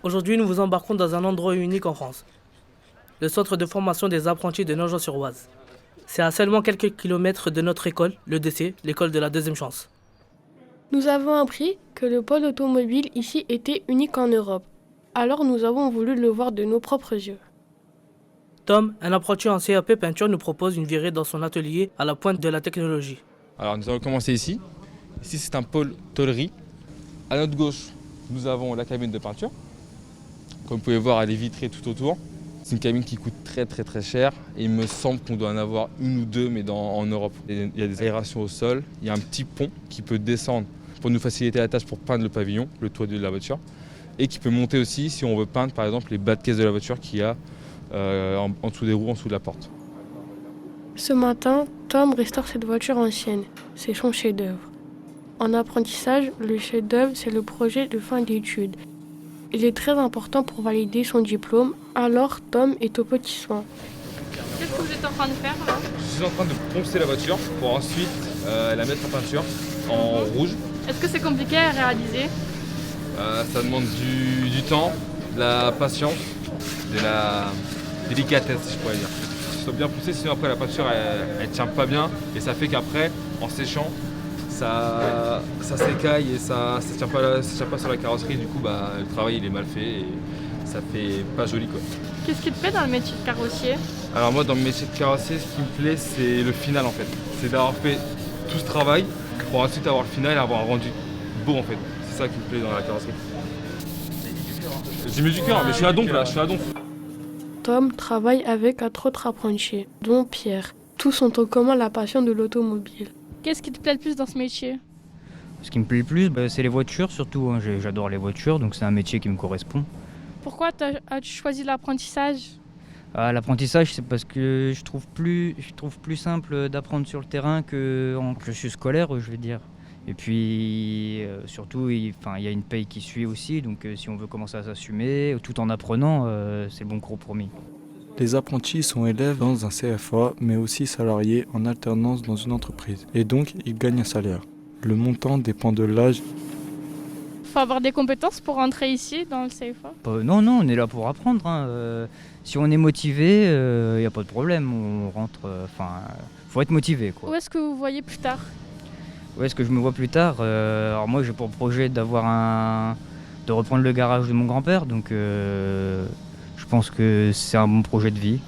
Aujourd'hui, nous vous embarquons dans un endroit unique en France, le centre de formation des apprentis de Nogent-sur-Oise. C'est à seulement quelques kilomètres de notre école, le DC, l'école de la deuxième chance. Nous avons appris que le pôle automobile ici était unique en Europe. Alors nous avons voulu le voir de nos propres yeux. Tom, un apprenti en CAP peinture, nous propose une virée dans son atelier à la pointe de la technologie. Alors nous allons commencer ici. Ici c'est un pôle tôlerie. À notre gauche, nous avons la cabine de peinture. Comme vous pouvez voir, elle est vitrée tout autour. C'est une cabine qui coûte très cher et il me semble qu'on doit en avoir une ou deux mais en Europe. Il y a des aérations au sol, il y a un petit pont qui peut descendre pour nous faciliter la tâche pour peindre le pavillon, le toit de la voiture, et qui peut monter aussi si on veut peindre par exemple les bas de caisse de la voiture qu'il y a en dessous des roues, en dessous de la porte. Ce matin, Tom restaure cette voiture ancienne. C'est son chef-d'œuvre. En apprentissage, le chef-d'œuvre, c'est le projet de fin d'études. Il est très important pour valider son diplôme, alors Tom est au petit soin. Qu'est-ce que vous êtes en train de faire là? Je suis en train de poncer la voiture pour ensuite la mettre en peinture en rouge. Est-ce que c'est compliqué à réaliser? Ça demande du temps, de la patience, de la délicatesse, si je pourrais dire. Il faut bien pousser, sinon après la peinture elle tient pas bien et ça fait qu'après, en séchant, ça s'écaille et ça tient pas sur la carrosserie. Du coup, le travail il est mal fait et ça fait pas joli quoi. Qu'est-ce qui te plaît dans le métier de carrossier? Alors moi, dans le métier de carrossier, ce qui me plaît, c'est le final en fait. C'est d'avoir fait tout ce travail pour ensuite avoir le final et avoir un rendu beau en fait. C'est ça qui me plaît dans la carrosserie. J'ai mis du cœur, mais je suis à Donf là, je suis à Donf. Tom travaille avec 4 autres apprentis, dont Pierre. Tous ont en commun la passion de l'automobile. Qu'est-ce qui te plaît le plus dans ce métier? Ce qui me plaît le plus, c'est les voitures surtout. J'adore les voitures, donc c'est un métier qui me correspond. Pourquoi as-tu choisi l'apprentissage? L'apprentissage, c'est parce que je trouve plus simple d'apprendre sur le terrain qu'en cursus scolaire, je veux dire. Et puis surtout, il y a une paye qui suit aussi, donc si on veut commencer à s'assumer, tout en apprenant, c'est le bon compromis. Les apprentis sont élèves dans un CFA, mais aussi salariés en alternance dans une entreprise. Et donc, ils gagnent un salaire. Le montant dépend de l'âge. Faut avoir des compétences pour rentrer ici dans le CFA? Non, on est là pour apprendre. Si on est motivé, il n'y a pas de problème, on rentre. Faut être motivé, quoi. Où est-ce que vous voyez plus tard? Où est-ce que je me vois plus tard? Alors moi, j'ai pour projet de reprendre le garage de mon grand-père, donc je pense que c'est un bon projet de vie.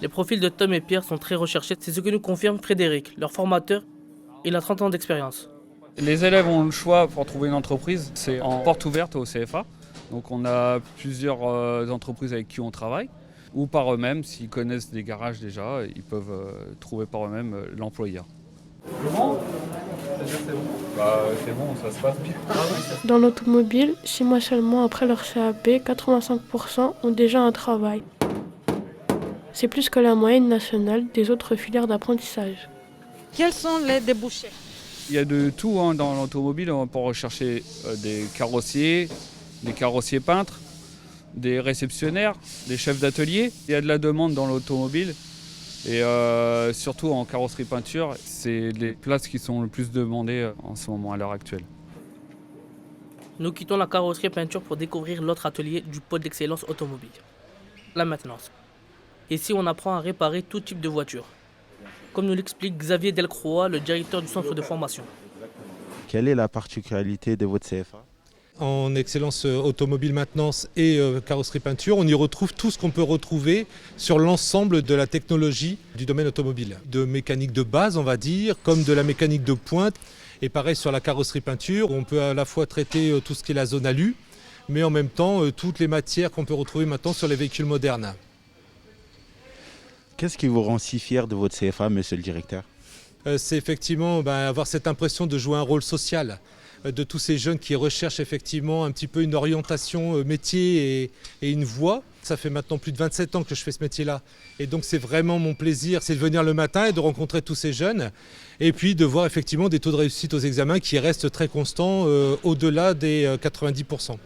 Les profils de Tom et Pierre sont très recherchés, c'est ce que nous confirme Frédéric, leur formateur. Il a 30 ans d'expérience. Les élèves ont le choix pour trouver une entreprise, c'est en porte ouverte au CFA. Donc on a plusieurs entreprises avec qui on travaille, ou par eux-mêmes, s'ils connaissent des garages déjà, ils peuvent trouver par eux-mêmes l'employeur. Comment? C'est bon, ça se passe bien. Dans l'automobile, 6 mois seulement après leur CAP, 85% ont déjà un travail. C'est plus que la moyenne nationale des autres filières d'apprentissage. Quels sont les débouchés? Il y a de tout dans l'automobile, on peut rechercher des carrossiers peintres, des réceptionnaires, des chefs d'atelier. Il y a de la demande dans l'automobile et surtout en carrosserie peinture, c'est les places qui sont le plus demandées en ce moment à l'heure actuelle. Nous quittons la carrosserie peinture pour découvrir l'autre atelier du pôle d'excellence automobile, la maintenance. Ici, on apprend à réparer tout type de voiture. Comme nous l'explique Xavier Delcroix, le directeur du centre de formation. Quelle est la particularité de votre CFA? En excellence automobile maintenance et carrosserie peinture, on y retrouve tout ce qu'on peut retrouver sur l'ensemble de la technologie du domaine automobile. De mécanique de base, on va dire, comme de la mécanique de pointe. Et pareil sur la carrosserie peinture, on peut à la fois traiter tout ce qui est la zone alu, mais en même temps toutes les matières qu'on peut retrouver maintenant sur les véhicules modernes. Qu'est-ce qui vous rend si fier de votre CFA, monsieur le directeur? C'est effectivement avoir cette impression de jouer un rôle social, de tous ces jeunes qui recherchent effectivement un petit peu une orientation métier et une voie. Ça fait maintenant plus de 27 ans que je fais ce métier-là. Et donc c'est vraiment mon plaisir, c'est de venir le matin et de rencontrer tous ces jeunes. Et puis de voir effectivement des taux de réussite aux examens qui restent très constants, au-delà des 90%.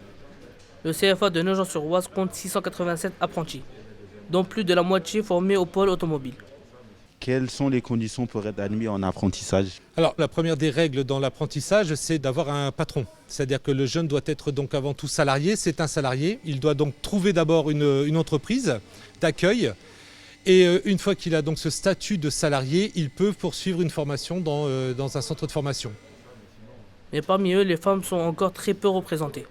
Le CFA de Nogent-sur-Oise compte 687 apprentis, dont plus de la moitié formés au pôle automobile. Quelles sont les conditions pour être admis en apprentissage? Alors la première des règles dans l'apprentissage, c'est d'avoir un patron. C'est-à-dire que le jeune doit être donc avant tout salarié, c'est un salarié. Il doit donc trouver d'abord une entreprise d'accueil. Et une fois qu'il a donc ce statut de salarié, il peut poursuivre une formation dans un centre de formation. Mais parmi eux, les femmes sont encore très peu représentées.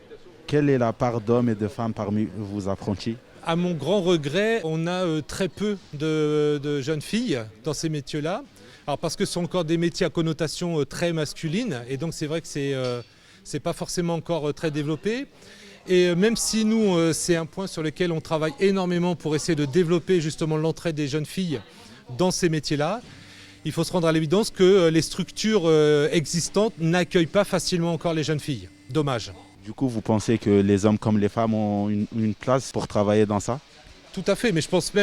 Quelle est la part d'hommes et de femmes parmi vos apprentis? À mon grand regret, on a très peu de jeunes filles dans ces métiers-là. Alors parce que ce sont encore des métiers à connotation très masculine, et donc c'est vrai que c'est pas forcément encore très développé. Et même si nous, c'est un point sur lequel on travaille énormément pour essayer de développer justement l'entrée des jeunes filles dans ces métiers-là, il faut se rendre à l'évidence que les structures existantes n'accueillent pas facilement encore les jeunes filles. Dommage. Du coup, vous pensez que les hommes comme les femmes ont une place pour travailler dans ça? Tout à fait, mais je pense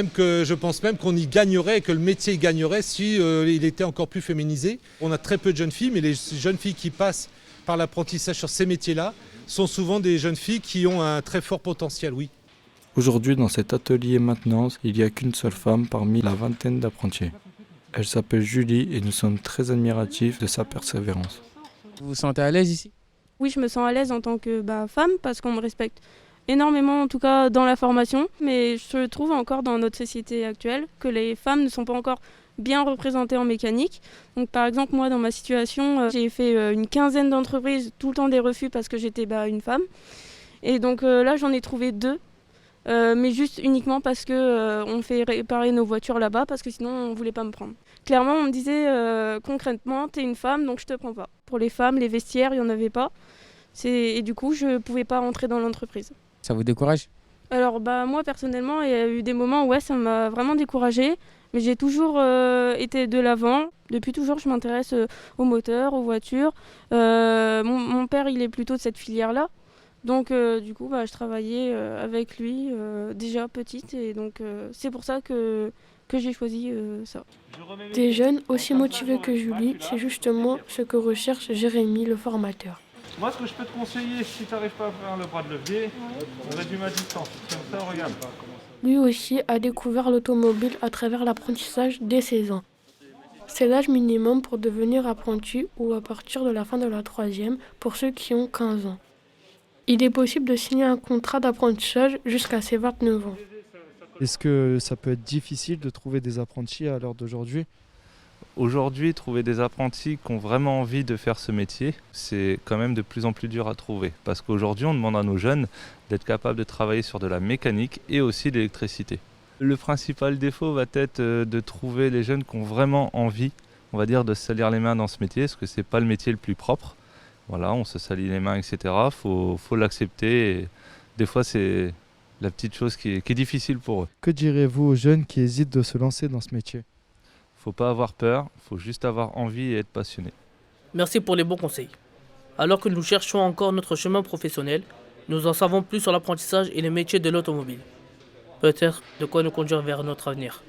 même qu'on y gagnerait, que le métier y gagnerait si il était encore plus féminisé. On a très peu de jeunes filles, mais les jeunes filles qui passent par l'apprentissage sur ces métiers-là sont souvent des jeunes filles qui ont un très fort potentiel, oui. Aujourd'hui, dans cet atelier maintenance, il n'y a qu'une seule femme parmi la vingtaine d'apprentis. Elle s'appelle Julie et nous sommes très admiratifs de sa persévérance. Vous vous sentez à l'aise ici? Oui, je me sens à l'aise en tant que femme parce qu'on me respecte énormément, en tout cas dans la formation. Mais je trouve encore dans notre société actuelle que les femmes ne sont pas encore bien représentées en mécanique. Donc par exemple, moi dans ma situation, j'ai fait une quinzaine d'entreprises, tout le temps des refus parce que j'étais une femme. Et donc là, j'en ai trouvé 2. Mais juste uniquement parce qu'on fait réparer nos voitures là-bas, parce que sinon on ne voulait pas me prendre. Clairement, on me disait concrètement, t'es une femme, donc je te prends pas. Pour les femmes, les vestiaires, il n'y en avait pas. Et du coup, je ne pouvais pas rentrer dans l'entreprise. Ça vous décourage? Alors moi personnellement, il y a eu des moments où ça m'a vraiment découragée, mais j'ai toujours été de l'avant. Depuis toujours, je m'intéresse aux moteurs, aux voitures. Mon père, il est plutôt de cette filière-là. Donc du coup, je travaillais avec lui déjà petite, et donc c'est pour ça que j'ai choisi ça. Des jeunes aussi motivés que Julie, c'est justement ce que recherche Jérémy, le formateur. Moi, ce que je peux te conseiller, si tu n'arrives pas à faire le bras de levier, on réduit ma distance. Comme ça, regarde. Lui aussi a découvert l'automobile à travers l'apprentissage dès 16 ans. C'est l'âge minimum pour devenir apprenti, ou à partir de la fin de la 3e pour ceux qui ont 15 ans. Il est possible de signer un contrat d'apprentissage jusqu'à ses 29 ans. Est-ce que ça peut être difficile de trouver des apprentis à l'heure d'aujourd'hui? Aujourd'hui, trouver des apprentis qui ont vraiment envie de faire ce métier, c'est quand même de plus en plus dur à trouver. Parce qu'aujourd'hui, on demande à nos jeunes d'être capables de travailler sur de la mécanique et aussi de l'électricité. Le principal défaut va être de trouver les jeunes qui ont vraiment envie, on va dire, de se salir les mains dans ce métier, parce que ce n'est pas le métier le plus propre. Voilà, on se salit les mains, etc. Faut l'accepter. Et des fois, c'est la petite chose qui est difficile pour eux. Que direz-vous aux jeunes qui hésitent de se lancer dans ce métier? Faut pas avoir peur, faut juste avoir envie et être passionné. Merci pour les bons conseils. Alors que nous cherchons encore notre chemin professionnel, nous en savons plus sur l'apprentissage et les métiers de l'automobile. Peut-être de quoi nous conduire vers notre avenir.